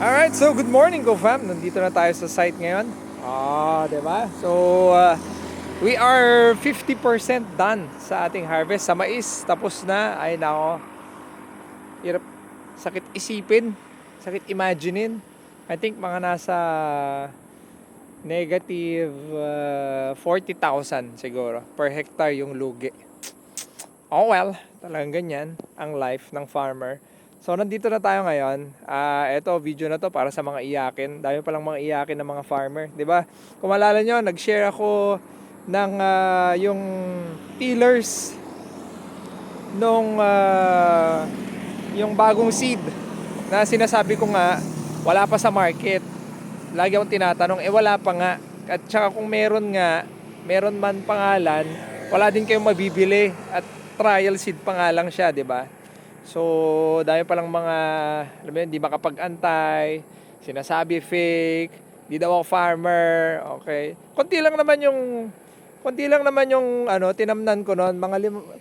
Alright, so good morning, Go Fam. Nandito na tayo sa site ngayon. Diba? So, we are 50% done sa ating harvest. Sa mais, tapos na. Ay, nako. Hirap, sakit isipin. Sakit imaginein. I think mga nasa negative 40,000 siguro per hectare yung lugi. Oh well, talagang ganyan ang life ng farmer. So nandito na tayo ngayon. Ito video na to para sa mga iyakin. Dami pa lang mga iyakin ng mga farmer, 'di ba? Kung maalala nyo, nag-share ako ng yung tillers nung yung bagong seed na sinasabi ko nga wala pa sa market. Lagi akong tinatanong, wala pa nga. At saka kung meron nga, meron man pangalan, wala din kayong mabibili at trial seed pa nga lang siya, 'di ba? So, dami pa lang mga, alam mo yun, di makapag-antay, sinasabi fake, di daw ako farmer, okay. Konti lang naman yung tinamnan ko noon,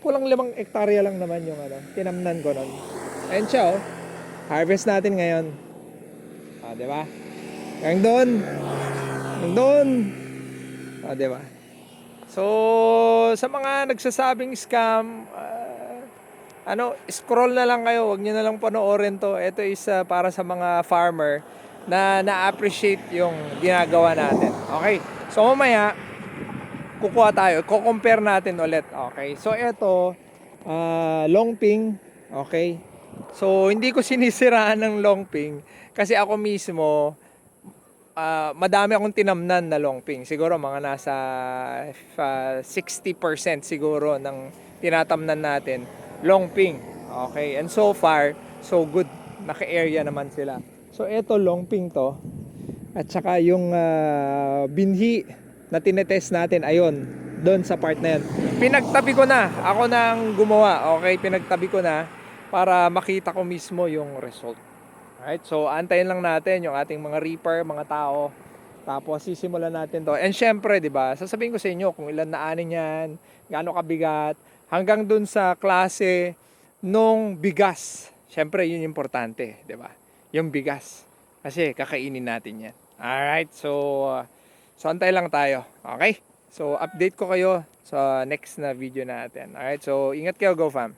kulang 5 hektarya lang naman yung tinamnan ko noon. Ayun siya, oh. Harvest natin ngayon. Di ba? Hanggang doon. Di ba? So, sa mga nagsasabing scam, scroll na lang kayo, wag niyo na lang panoorin to. Ito is para sa mga farmer na na-appreciate yung ginagawa natin. Okay? So mamaya kukuha tayo, ko-compare natin ulit. Okay? So ito longping, okay? So hindi ko sinisiraan ng longping kasi ako mismo madami akong tinamnan na longping. Siguro mga nasa 60% siguro ng tinatamnan natin longping. Okay, and so far so good, naka-area naman sila. So eto longping to, at saka yung binhi na tinetest natin, ayun doon sa part na yan, pinagtabi ko na, ako nang gumawa. Okay, pinagtabi ko na para makita ko mismo yung result. Alright, so antayin lang natin yung ating mga reaper, mga tao, tapos sisimulan natin to. And syempre, di ba, sasabihin ko sa inyo kung ilan na anin yan, gaano kabigat, hanggang dun sa klase nung bigas. Syempre, yun yung importante, di ba? Yung bigas. Kasi kakainin natin yan. Alright, so antay lang tayo. Okay? So update ko kayo sa next na video natin. Alright, so ingat kayo, Go Fam.